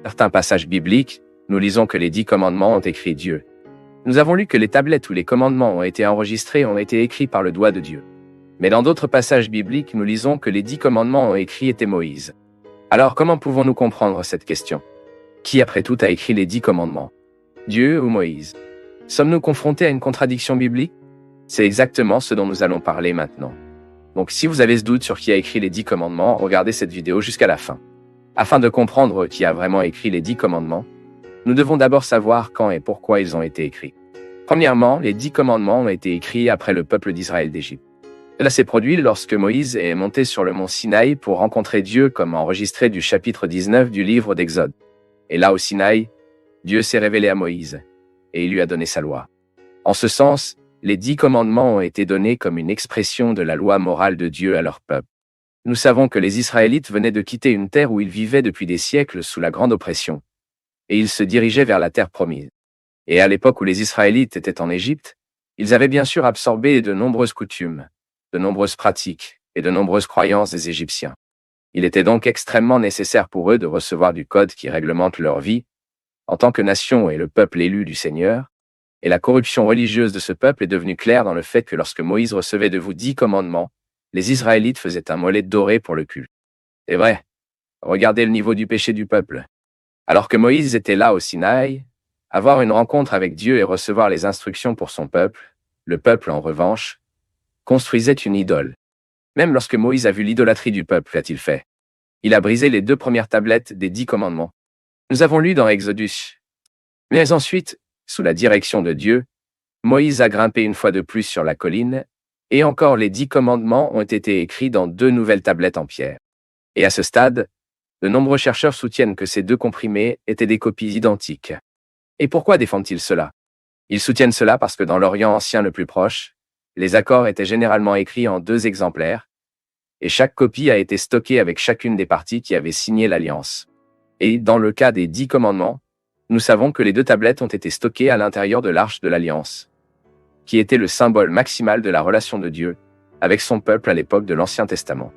certains passages bibliques, nous lisons que les 10 commandements ont écrit Dieu. Nous avons lu que les tablettes où les commandements ont été enregistrés ont été écrits par le doigt de Dieu. Mais dans d'autres passages bibliques, nous lisons que les 10 commandements ont écrit était Moïse. Alors comment pouvons-nous comprendre cette question? Qui après tout a écrit les 10 commandements? Dieu ou Moïse? Sommes-nous confrontés à une contradiction biblique? C'est exactement ce dont nous allons parler maintenant. Donc si vous avez ce doute sur qui a écrit les 10 commandements, regardez cette vidéo jusqu'à la fin. Afin de comprendre qui a vraiment écrit les 10 commandements, nous devons d'abord savoir quand et pourquoi ils ont été écrits. Premièrement, les 10 commandements ont été écrits après le peuple d'Israël d'Égypte. Cela s'est produit lorsque Moïse est monté sur le mont Sinaï pour rencontrer Dieu, comme enregistré du chapitre 19 du livre d'Exode. Et là au Sinaï, Dieu s'est révélé à Moïse, et il lui a donné sa loi. En ce sens, les 10 commandements ont été donnés comme une expression de la loi morale de Dieu à leur peuple. Nous savons que les Israélites venaient de quitter une terre où ils vivaient depuis des siècles sous la grande oppression, et ils se dirigeaient vers la terre promise. Et à l'époque où les Israélites étaient en Égypte, ils avaient bien sûr absorbé de nombreuses coutumes, de nombreuses pratiques et de nombreuses croyances des Égyptiens. Il était donc extrêmement nécessaire pour eux de recevoir du code qui réglemente leur vie en tant que nation et le peuple élu du Seigneur, et la corruption religieuse de ce peuple est devenue claire dans le fait que lorsque Moïse recevait de vous 10 commandements, les Israélites faisaient un mollet doré pour le culte. C'est vrai, regardez le niveau du péché du peuple. Alors que Moïse était là au Sinaï, avoir une rencontre avec Dieu et recevoir les instructions pour son peuple, le peuple en revanche, construisait une idole. Même lorsque Moïse a vu l'idolâtrie du peuple, qu'a-t-il fait? Il a brisé les 2 premières tablettes des 10 commandements. Nous avons lu dans Exodus. Mais ensuite, sous la direction de Dieu, Moïse a grimpé une fois de plus sur la colline, et encore les 10 commandements ont été écrits dans 2 nouvelles tablettes en pierre. Et à ce stade, de nombreux chercheurs soutiennent que ces 2 comprimés étaient des copies identiques. Et pourquoi défendent-ils cela? Ils soutiennent cela parce que dans l'Orient ancien le plus proche, les accords étaient généralement écrits en 2 exemplaires, et chaque copie a été stockée avec chacune des parties qui avaient signé l'alliance. Et dans le cas des 10 commandements, nous savons que les 2 tablettes ont été stockées à l'intérieur de l'arche de l'Alliance, qui était le symbole maximal de la relation de Dieu avec son peuple à l'époque de l'Ancien Testament.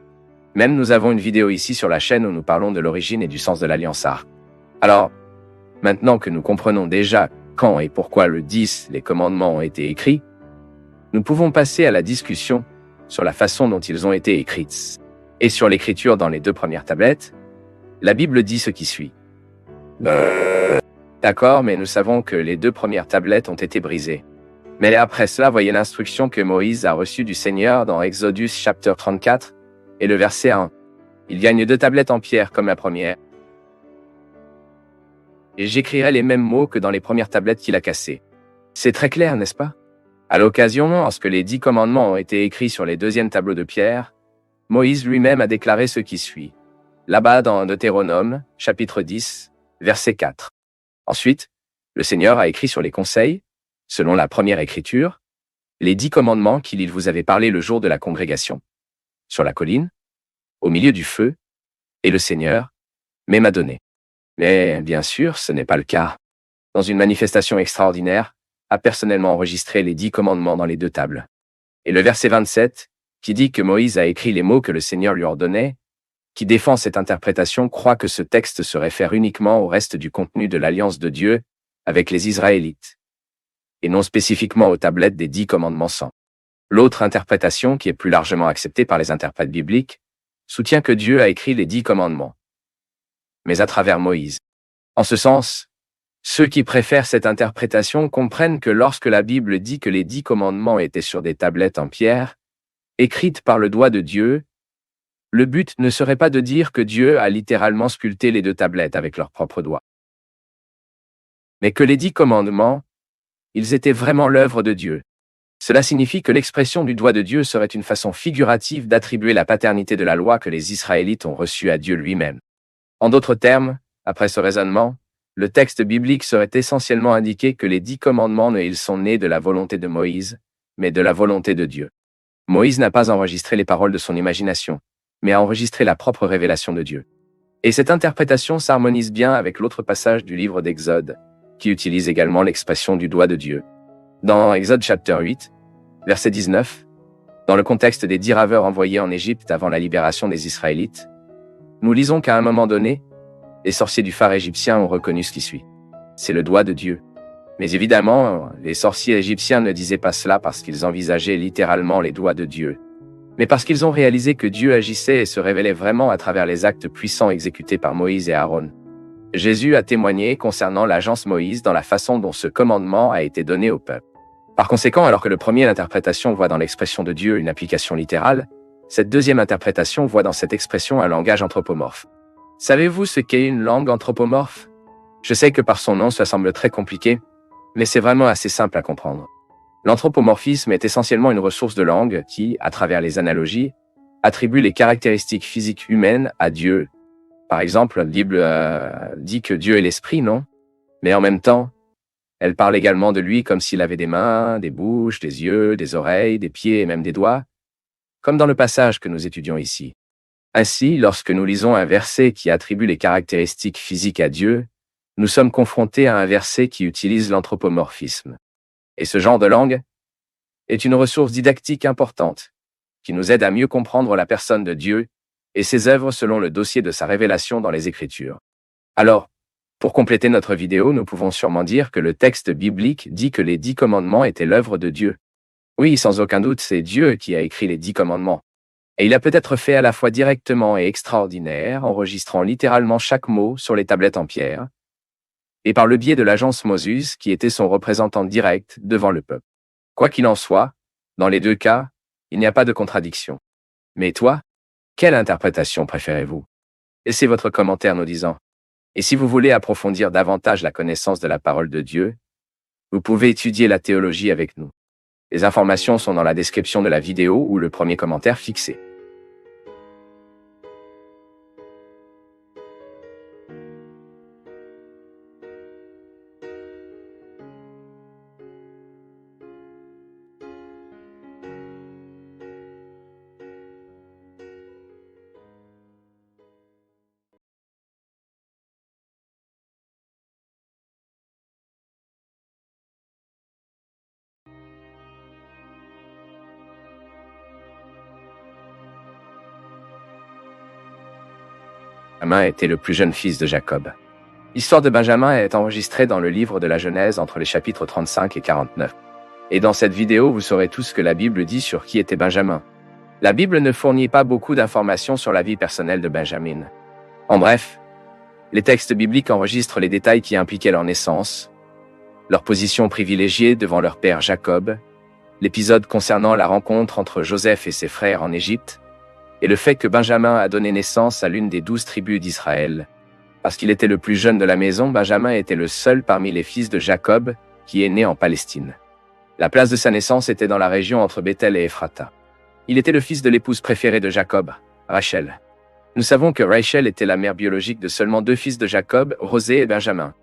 Même nous avons une vidéo ici sur la chaîne où nous parlons de l'origine et du sens de l'Alliance arche. Alors, maintenant que nous comprenons déjà quand et pourquoi le 10, les commandements ont été écrits, nous pouvons passer à la discussion sur la façon dont ils ont été écrits. Et sur l'écriture dans les 2 premières tablettes, la Bible dit ce qui suit. D'accord, mais nous savons que les 2 premières tablettes ont été brisées. Mais après cela, voyez l'instruction que Moïse a reçue du Seigneur dans Exodus chapitre 34 et le verset 1. Il gagne 2 tablettes en pierre comme la première. Et j'écrirai les mêmes mots que dans les premières tablettes qu'il a cassées. C'est très clair, n'est-ce pas? À l'occasion, lorsque les 10 commandements ont été écrits sur les 2e tableaux de pierre, Moïse lui-même a déclaré ce qui suit. Là-bas dans Deutéronome, chapitre 10, verset 4. Ensuite, le Seigneur a écrit sur les conseils, selon la première écriture, les 10 commandements qu'il vous avait parlé le jour de la congrégation, sur la colline, au milieu du feu, et le Seigneur m'a donné. Mais bien sûr, ce n'est pas le cas. Dans une manifestation extraordinaire, a personnellement enregistré les 10 commandements dans les 2 tables. Et le verset 27, qui dit que Moïse a écrit les mots que le Seigneur lui ordonnait, qui défend cette interprétation croit que ce texte se réfère uniquement au reste du contenu de l'alliance de Dieu avec les Israélites, et non spécifiquement aux tablettes des 10 commandements 100. L'autre interprétation, qui est plus largement acceptée par les interprètes bibliques, soutient que Dieu a écrit les 10 commandements, mais à travers Moïse. En ce sens, ceux qui préfèrent cette interprétation comprennent que lorsque la Bible dit que les 10 commandements étaient sur des tablettes en pierre, écrites par le doigt de Dieu, le but ne serait pas de dire que Dieu a littéralement sculpté les 2 tablettes avec leurs propres doigts, mais que les 10 commandements, ils étaient vraiment l'œuvre de Dieu. Cela signifie que l'expression du doigt de Dieu serait une façon figurative d'attribuer la paternité de la loi que les Israélites ont reçue à Dieu lui-même. En d'autres termes, après ce raisonnement, le texte biblique serait essentiellement indiqué que les 10 commandements ils sont nés de la volonté de Moïse, mais de la volonté de Dieu. Moïse n'a pas enregistré les paroles de son imagination, mais a enregistré la propre révélation de Dieu. Et cette interprétation s'harmonise bien avec l'autre passage du livre d'Exode, qui utilise également l'expression du doigt de Dieu. Dans Exode chapitre 8, verset 19, dans le contexte des 10 raveurs envoyés en Égypte avant la libération des Israélites, nous lisons qu'à un moment donné, Les sorciers du phare égyptien ont reconnu ce qui suit. C'est le doigt de Dieu. Mais évidemment, les sorciers égyptiens ne disaient pas cela parce qu'ils envisageaient littéralement les doigts de Dieu, mais parce qu'ils ont réalisé que Dieu agissait et se révélait vraiment à travers les actes puissants exécutés par Moïse et Aaron. Jésus a témoigné concernant l'agence Moïse dans la façon dont ce commandement a été donné au peuple. Par conséquent, alors que le premier interprétation voit dans l'expression de Dieu une application littérale, cette deuxième interprétation voit dans cette expression un langage anthropomorphe. Savez-vous ce qu'est une langue anthropomorphe? Je sais que par son nom, ça semble très compliqué, mais c'est vraiment assez simple à comprendre. L'anthropomorphisme est essentiellement une ressource de langue qui, à travers les analogies, attribue les caractéristiques physiques humaines à Dieu. Par exemple, la Bible dit que Dieu est l'esprit, non? Mais en même temps, elle parle également de lui comme s'il avait des mains, des bouches, des yeux, des oreilles, des pieds et même des doigts, comme dans le passage que nous étudions ici. Ainsi, lorsque nous lisons un verset qui attribue les caractéristiques physiques à Dieu, nous sommes confrontés à un verset qui utilise l'anthropomorphisme. Et ce genre de langue est une ressource didactique importante, qui nous aide à mieux comprendre la personne de Dieu et ses œuvres selon le dossier de sa révélation dans les Écritures. Alors, pour compléter notre vidéo, nous pouvons sûrement dire que le texte biblique dit que les 10 commandements étaient l'œuvre de Dieu. Oui, sans aucun doute, c'est Dieu qui a écrit les 10 commandements. Et il a peut-être fait à la fois directement et extraordinaire, enregistrant littéralement chaque mot sur les tablettes en pierre, et par le biais de l'agence Moses, qui était son représentant direct devant le peuple. Quoi qu'il en soit, dans les deux cas, il n'y a pas de contradiction. Mais toi, quelle interprétation préférez-vous? Laissez votre commentaire nous disant. Et si vous voulez approfondir davantage la connaissance de la parole de Dieu, vous pouvez étudier la théologie avec nous. Les informations sont dans la description de la vidéo ou le premier commentaire fixé. Benjamin était le plus jeune fils de Jacob. L'histoire de Benjamin est enregistrée dans le livre de la Genèse entre les chapitres 35 et 49. Et dans cette vidéo, vous saurez tout ce que la Bible dit sur qui était Benjamin. La Bible ne fournit pas beaucoup d'informations sur la vie personnelle de Benjamin. En bref, les textes bibliques enregistrent les détails qui impliquaient leur naissance, leur position privilégiée devant leur père Jacob, l'épisode concernant la rencontre entre Joseph et ses frères en Égypte, et le fait que Benjamin a donné naissance à l'une des 12 tribus d'Israël. Parce qu'il était le plus jeune de la maison, Benjamin était le seul parmi les fils de Jacob qui est né en Palestine. La place de sa naissance était dans la région entre Béthel et Ephrata. Il était le fils de l'épouse préférée de Jacob, Rachel. Nous savons que Rachel était la mère biologique de seulement 2 fils de Jacob, José et Benjamin.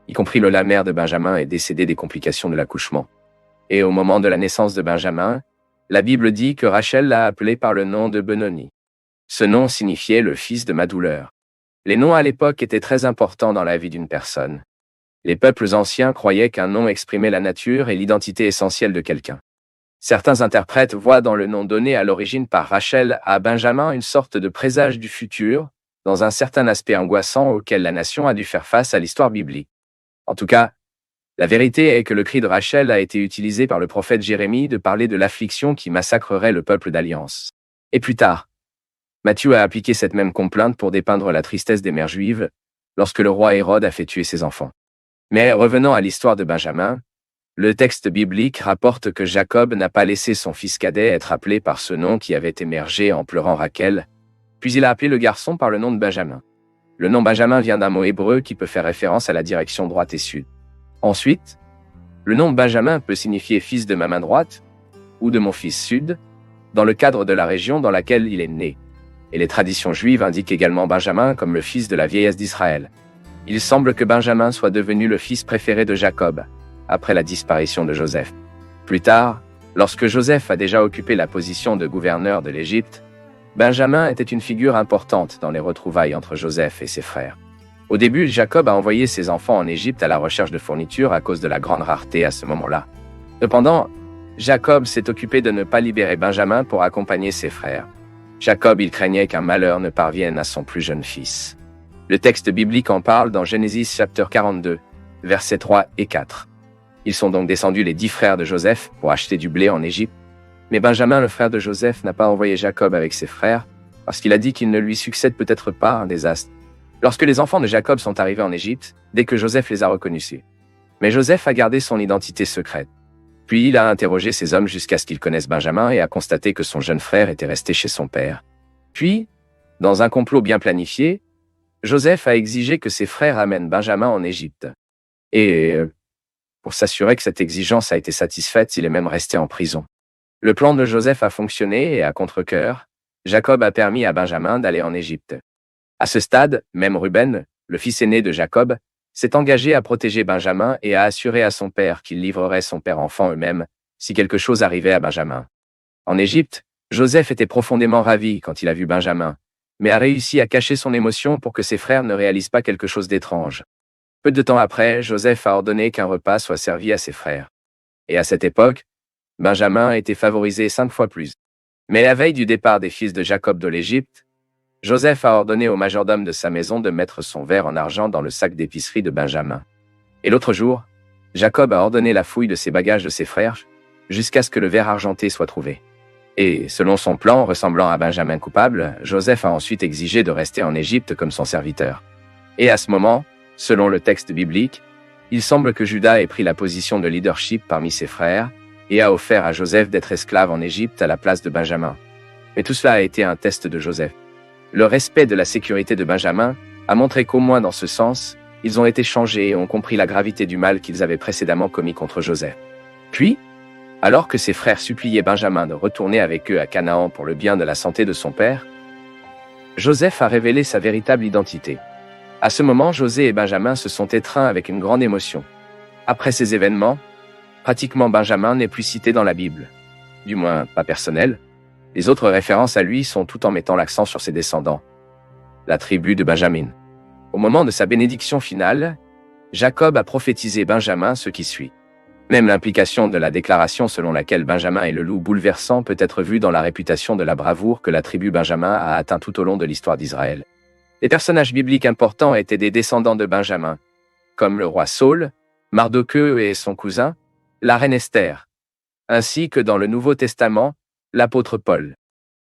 Y compris la mère de Benjamin est décédée des complications de l'accouchement. Et au moment de la naissance de Benjamin, la Bible dit que Rachel l'a appelé par le nom de Benoni. Ce nom signifiait le fils de ma douleur. Les noms à l'époque étaient très importants dans la vie d'une personne. Les peuples anciens croyaient qu'un nom exprimait la nature et l'identité essentielle de quelqu'un. Certains interprètes voient dans le nom donné à l'origine par Rachel à Benjamin une sorte de présage du futur, dans un certain aspect angoissant auquel la nation a dû faire face à l'histoire biblique. En tout cas, la vérité est que le cri de Rachel a été utilisé par le prophète Jérémie de parler de l'affliction qui massacrerait le peuple d'Alliance. Et plus tard, Matthieu a appliqué cette même complainte pour dépeindre la tristesse des mères juives lorsque le roi Hérode a fait tuer ses enfants. Mais revenant à l'histoire de Benjamin, le texte biblique rapporte que Jacob n'a pas laissé son fils cadet être appelé par ce nom qui avait émergé en pleurant Rachel, puis il a appelé le garçon par le nom de Benjamin. Le nom Benjamin vient d'un mot hébreu qui peut faire référence à la direction droite et sud. Ensuite, le nom Benjamin peut signifier fils de ma main droite ou de mon fils sud, dans le cadre de la région dans laquelle il est né. Et les traditions juives indiquent également Benjamin comme le fils de la vieillesse d'Israël. Il semble que Benjamin soit devenu le fils préféré de Jacob, après la disparition de Joseph. Plus tard, lorsque Joseph a déjà occupé la position de gouverneur de l'Égypte, Benjamin était une figure importante dans les retrouvailles entre Joseph et ses frères. Au début, Jacob a envoyé ses enfants en Égypte à la recherche de fournitures à cause de la grande rareté à ce moment-là. Cependant, Jacob s'est occupé de ne pas libérer Benjamin pour accompagner ses frères. Jacob, il craignait qu'un malheur ne parvienne à son plus jeune fils. Le texte biblique en parle dans Genèse chapitre 42, versets 3 et 4. Ils sont donc descendus les 10 frères de Joseph pour acheter du blé en Égypte. Mais Benjamin, le frère de Joseph, n'a pas envoyé Jacob avec ses frères, parce qu'il a dit qu'il ne lui succède peut-être pas un désastre. Lorsque les enfants de Jacob sont arrivés en Égypte, dès que Joseph les a reconnus. Mais Joseph a gardé son identité secrète. Puis il a interrogé ses hommes jusqu'à ce qu'ils connaissent Benjamin et a constaté que son jeune frère était resté chez son père. Puis, dans un complot bien planifié, Joseph a exigé que ses frères amènent Benjamin en Égypte. Et pour s'assurer que cette exigence a été satisfaite, il est même resté en prison. Le plan de Joseph a fonctionné et à contre-cœur, Jacob a permis à Benjamin d'aller en Égypte. À ce stade, même Ruben, le fils aîné de Jacob, s'est engagé à protéger Benjamin et a assuré à son père qu'il livrerait son père enfant eux-mêmes si quelque chose arrivait à Benjamin. En Égypte, Joseph était profondément ravi quand il a vu Benjamin, mais a réussi à cacher son émotion pour que ses frères ne réalisent pas quelque chose d'étrange. Peu de temps après, Joseph a ordonné qu'un repas soit servi à ses frères. Et à cette époque, Benjamin était favorisé 5 fois plus. Mais la veille du départ des fils de Jacob de l'Égypte, Joseph a ordonné au majordome de sa maison de mettre son verre en argent dans le sac d'épicerie de Benjamin. Et l'autre jour, Jacob a ordonné la fouille de ses bagages de ses frères, jusqu'à ce que le verre argenté soit trouvé. Et selon son plan ressemblant à Benjamin coupable, Joseph a ensuite exigé de rester en Égypte comme son serviteur. Et à ce moment, selon le texte biblique, il semble que Juda ait pris la position de leadership parmi ses frères et a offert à Joseph d'être esclave en Égypte à la place de Benjamin. Mais tout cela a été un test de Joseph. Le respect de la sécurité de Benjamin a montré qu'au moins dans ce sens, ils ont été changés et ont compris la gravité du mal qu'ils avaient précédemment commis contre Joseph. Puis, alors que ses frères suppliaient Benjamin de retourner avec eux à Canaan pour le bien de la santé de son père, Joseph a révélé sa véritable identité. À ce moment, José et Benjamin se sont étreints avec une grande émotion. Après ces événements, pratiquement Benjamin n'est plus cité dans la Bible. Du moins, pas personnel. Les autres références à lui sont tout en mettant l'accent sur ses descendants. La tribu de Benjamin. Au moment de sa bénédiction finale, Jacob a prophétisé Benjamin ce qui suit. Même l'implication de la déclaration selon laquelle Benjamin est le loup bouleversant peut être vue dans la réputation de la bravoure que la tribu Benjamin a atteint tout au long de l'histoire d'Israël. Les personnages bibliques importants étaient des descendants de Benjamin, comme le roi Saül, Mardochée et son cousin, la reine Esther, ainsi que dans le Nouveau Testament, l'apôtre Paul.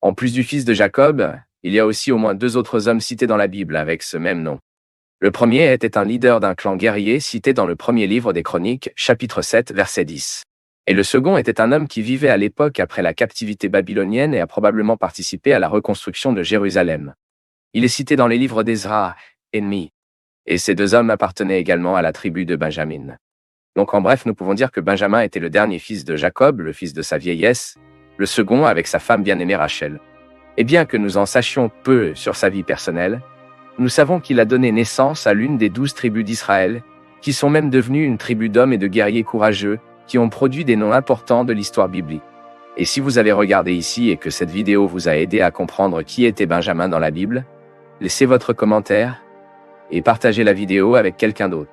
En plus du fils de Jacob, il y a aussi au moins 2 autres hommes cités dans la Bible avec ce même nom. Le premier était un leader d'un clan guerrier cité dans le premier livre des Chroniques, chapitre 7, verset 10. Et le second était un homme qui vivait à l'époque après la captivité babylonienne et a probablement participé à la reconstruction de Jérusalem. Il est cité dans les livres d'Ezra, ennemi. Et ces 2 hommes appartenaient également à la tribu de Benjamin. Donc en bref, nous pouvons dire que Benjamin était le dernier fils de Jacob, le fils de sa vieillesse, le second avec sa femme bien-aimée Rachel. Et bien que nous en sachions peu sur sa vie personnelle, nous savons qu'il a donné naissance à l'une des 12 tribus d'Israël, qui sont même devenues une tribu d'hommes et de guerriers courageux, qui ont produit des noms importants de l'histoire biblique. Et si vous avez regardé ici et que cette vidéo vous a aidé à comprendre qui était Benjamin dans la Bible, laissez votre commentaire et partagez la vidéo avec quelqu'un d'autre.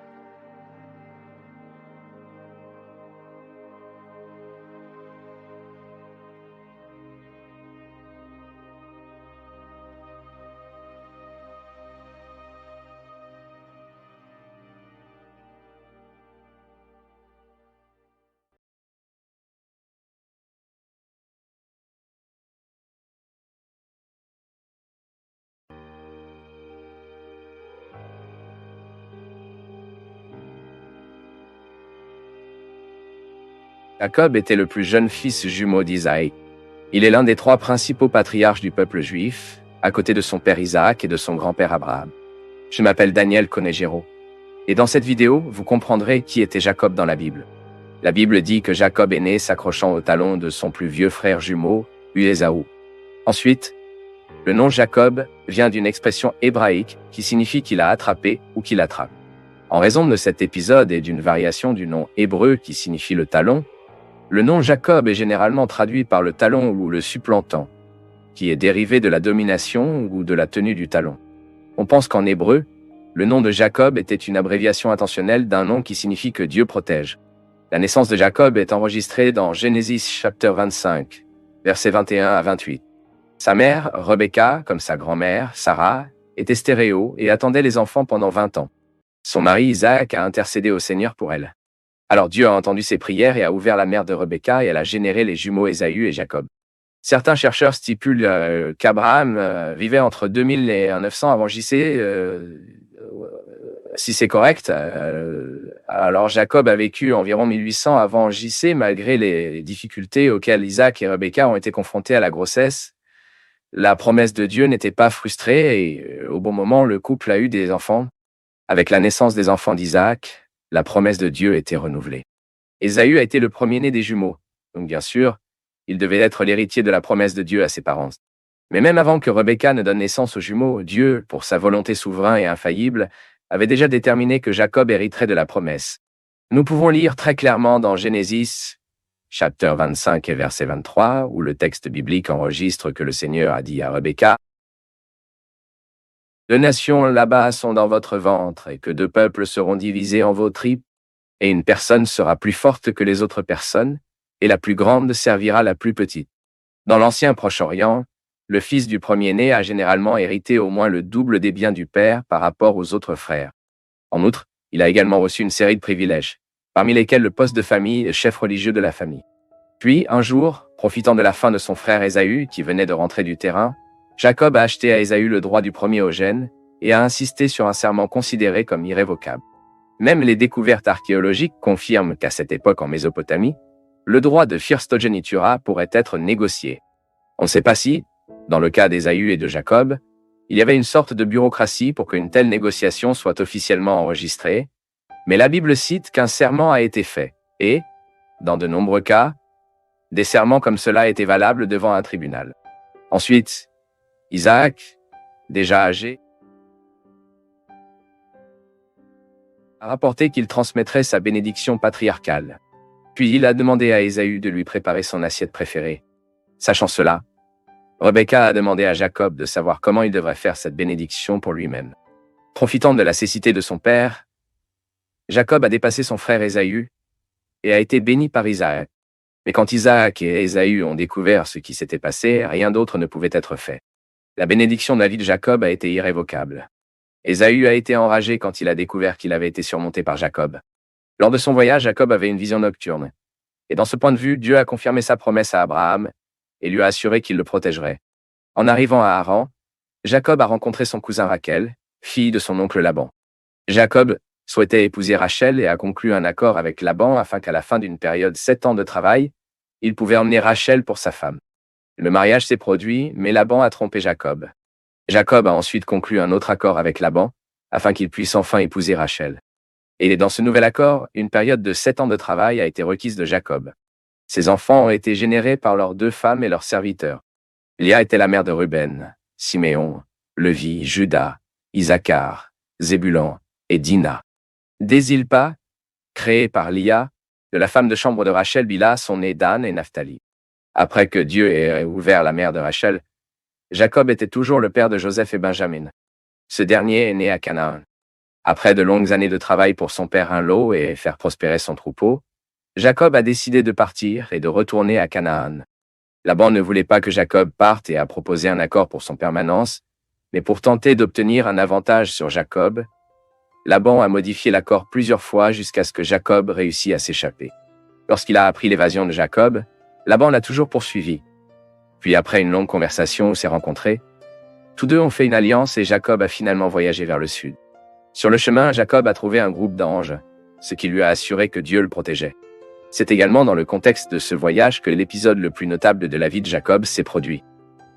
Jacob était le plus jeune fils jumeau d'Isaïe. Il est l'un des 3 principaux patriarches du peuple juif, à côté de son père Isaac et de son grand-père Abraham. Je m'appelle Daniel Conegero. Et dans cette vidéo, vous comprendrez qui était Jacob dans la Bible. La Bible dit que Jacob est né s'accrochant au talon de son plus vieux frère jumeau, Ésaü. Ensuite, le nom Jacob vient d'une expression hébraïque qui signifie qu'il a attrapé ou qu'il attrape. En raison de cet épisode et d'une variation du nom hébreu qui signifie le talon, le nom Jacob est généralement traduit par le talon ou le supplantant, qui est dérivé de la domination ou de la tenue du talon. On pense qu'en hébreu, le nom de Jacob était une abréviation intentionnelle d'un nom qui signifie que Dieu protège. La naissance de Jacob est enregistrée dans Genèse chapitre 25, versets 21 à 28. Sa mère, Rebecca, comme sa grand-mère, Sarah, était stéréo et attendait les enfants pendant 20 ans. Son mari Isaac a intercédé au Seigneur pour elle. Alors Dieu a entendu ses prières et a ouvert la mère de Rebecca et elle a généré les jumeaux Ésaü et Jacob. Certains chercheurs stipulent qu'Abraham vivait entre 2000 et 900 avant JC. Si c'est correct, alors Jacob a vécu environ 1800 avant JC, malgré les difficultés auxquelles Isaac et Rebecca ont été confrontés à la grossesse. La promesse de Dieu n'était pas frustrée et au bon moment, le couple a eu des enfants. Avec la naissance des enfants d'Isaac, la promesse de Dieu était renouvelée. Ésaü a été le premier-né des jumeaux, donc bien sûr, il devait être l'héritier de la promesse de Dieu à ses parents. Mais même avant que Rebecca ne donne naissance aux jumeaux, Dieu, pour sa volonté souveraine et infaillible, avait déjà déterminé que Jacob hériterait de la promesse. Nous pouvons lire très clairement dans Genesis, chapitre 25 et verset 23, où le texte biblique enregistre que le Seigneur a dit à Rebecca: « Deux nations là-bas sont dans votre ventre, et que deux peuples seront divisés en vos tripes, et une personne sera plus forte que les autres personnes, et la plus grande servira la plus petite. » Dans l'ancien Proche-Orient, le fils du premier-né a généralement hérité au moins le double des biens du père par rapport aux autres frères. En outre, il a également reçu une série de privilèges, parmi lesquels le poste de famille et chef religieux de la famille. Puis, un jour, profitant de la faim de son frère Ésaü, qui venait de rentrer du terrain, Jacob a acheté à Ésaü le droit du primogène et a insisté sur un serment considéré comme irrévocable. Même les découvertes archéologiques confirment qu'à cette époque en Mésopotamie, le droit de firstogenitura pourrait être négocié. On ne sait pas si, dans le cas d'Ésaü et de Jacob, il y avait une sorte de bureaucratie pour qu'une telle négociation soit officiellement enregistrée, mais la Bible cite qu'un serment a été fait, et, dans de nombreux cas, des serments comme cela étaient valables devant un tribunal. Ensuite, Isaac, déjà âgé, a rapporté qu'il transmettrait sa bénédiction patriarcale. Puis il a demandé à Ésaü de lui préparer son assiette préférée. Sachant cela, Rebecca a demandé à Jacob de savoir comment il devrait faire cette bénédiction pour lui-même. Profitant de la cécité de son père, Jacob a dépassé son frère Ésaü et a été béni par Isaac. Mais quand Isaac et Ésaü ont découvert ce qui s'était passé, rien d'autre ne pouvait être fait. La bénédiction de la vie de Jacob a été irrévocable. Ésaü a été enragé quand il a découvert qu'il avait été surmonté par Jacob. Lors de son voyage, Jacob avait une vision nocturne. Et dans ce point de vue, Dieu a confirmé sa promesse à Abraham et lui a assuré qu'il le protégerait. En arrivant à Haran, Jacob a rencontré son cousin Rachel, fille de son oncle Laban. Jacob souhaitait épouser Rachel et a conclu un accord avec Laban afin qu'à la fin d'une période 7 ans de travail, il pouvait emmener Rachel pour sa femme. Le mariage s'est produit, mais Laban a trompé Jacob. Jacob a ensuite conclu un autre accord avec Laban afin qu'il puisse enfin épouser Rachel. Et dans ce nouvel accord, une période de 7 ans de travail a été requise de Jacob. Ses enfants ont été générés par leurs 2 femmes et leurs serviteurs. Léa était la mère de Ruben, Siméon, Levi, Juda, Isaacar, Zébulon et Dina. Des Zilpa, créée par Léa, de la femme de chambre de Rachel, Bila sont nés Dan et Naphtali. Après que Dieu ait ouvert la mère de Rachel, Jacob était toujours le père de Joseph et Benjamin. Ce dernier est né à Canaan. Après de longues années de travail pour son père un lot et faire prospérer son troupeau, Jacob a décidé de partir et de retourner à Canaan. Laban ne voulait pas que Jacob parte et a proposé un accord pour son permanence, mais pour tenter d'obtenir un avantage sur Jacob, Laban a modifié l'accord plusieurs fois jusqu'à ce que Jacob réussisse à s'échapper. Lorsqu'il a appris l'évasion de Jacob, Laban l'a toujours poursuivi. Puis après une longue conversation où s'est rencontrés, tous deux ont fait une alliance et Jacob a finalement voyagé vers le sud. Sur le chemin, Jacob a trouvé un groupe d'anges, ce qui lui a assuré que Dieu le protégeait. C'est également dans le contexte de ce voyage que l'épisode le plus notable de la vie de Jacob s'est produit.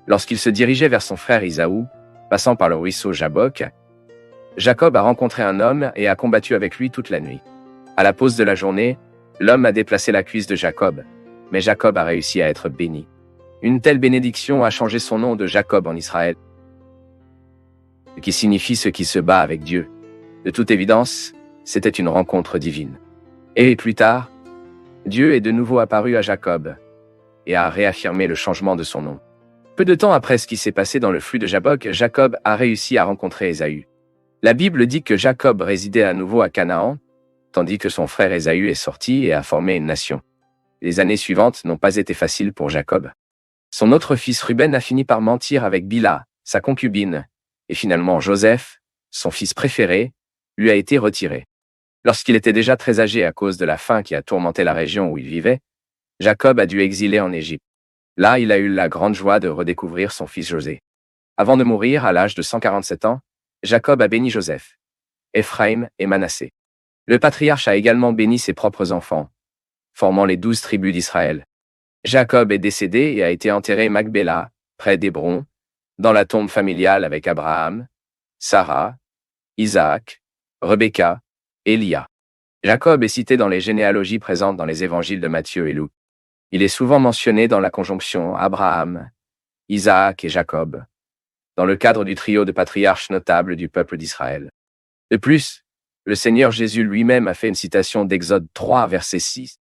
Lorsqu'il se dirigeait vers son frère Isaou, passant par le ruisseau Jabbok, Jacob a rencontré un homme et a combattu avec lui toute la nuit. À la pause de la journée, l'homme a déplacé la cuisse de Jacob, mais Jacob a réussi à être béni. Une telle bénédiction a changé son nom de Jacob en Israël, ce qui signifie ce qui se bat avec Dieu. De toute évidence, c'était une rencontre divine. Et plus tard, Dieu est de nouveau apparu à Jacob et a réaffirmé le changement de son nom. Peu de temps après ce qui s'est passé dans le flux de Jabbok, Jacob a réussi à rencontrer Ésaü. La Bible dit que Jacob résidait à nouveau à Canaan, tandis que son frère Ésaü est sorti et a formé une nation. Les années suivantes n'ont pas été faciles pour Jacob. Son autre fils Ruben a fini par mentir avec Bila, sa concubine, et finalement Joseph, son fils préféré, lui a été retiré. Lorsqu'il était déjà très âgé à cause de la faim qui a tourmenté la région où il vivait, Jacob a dû exiler en Égypte. Là, il a eu la grande joie de redécouvrir son fils José. Avant de mourir à l'âge de 147 ans, Jacob a béni Joseph, Éphraïm et Manassé. Le patriarche a également béni ses propres enfants, formant les 12 tribus d'Israël. Jacob est décédé et a été enterré Macpéla, près d'Hébron, dans la tombe familiale avec Abraham, Sarah, Isaac, Rebecca et Lia. Jacob est cité dans les généalogies présentes dans les évangiles de Matthieu et Luc. Il est souvent mentionné dans la conjonction Abraham, Isaac et Jacob, dans le cadre du trio de patriarches notables du peuple d'Israël. De plus, le Seigneur Jésus lui-même a fait une citation d'Exode 3, verset 6,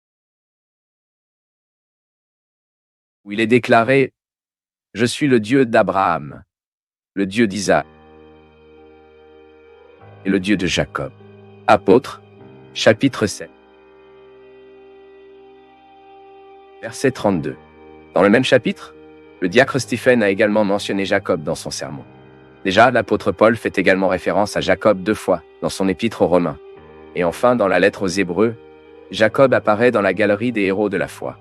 où il est déclaré « Je suis le Dieu d'Abraham, le Dieu d'Isaac et le Dieu de Jacob. » Apôtres, chapitre 7. Verset 32. Dans le même chapitre, le diacre Stephen a également mentionné Jacob dans son sermon. Déjà, l'apôtre Paul fait également référence à Jacob 2 fois dans son épître aux Romains. Et enfin, dans la lettre aux Hébreux, Jacob apparaît dans la galerie des héros de la foi.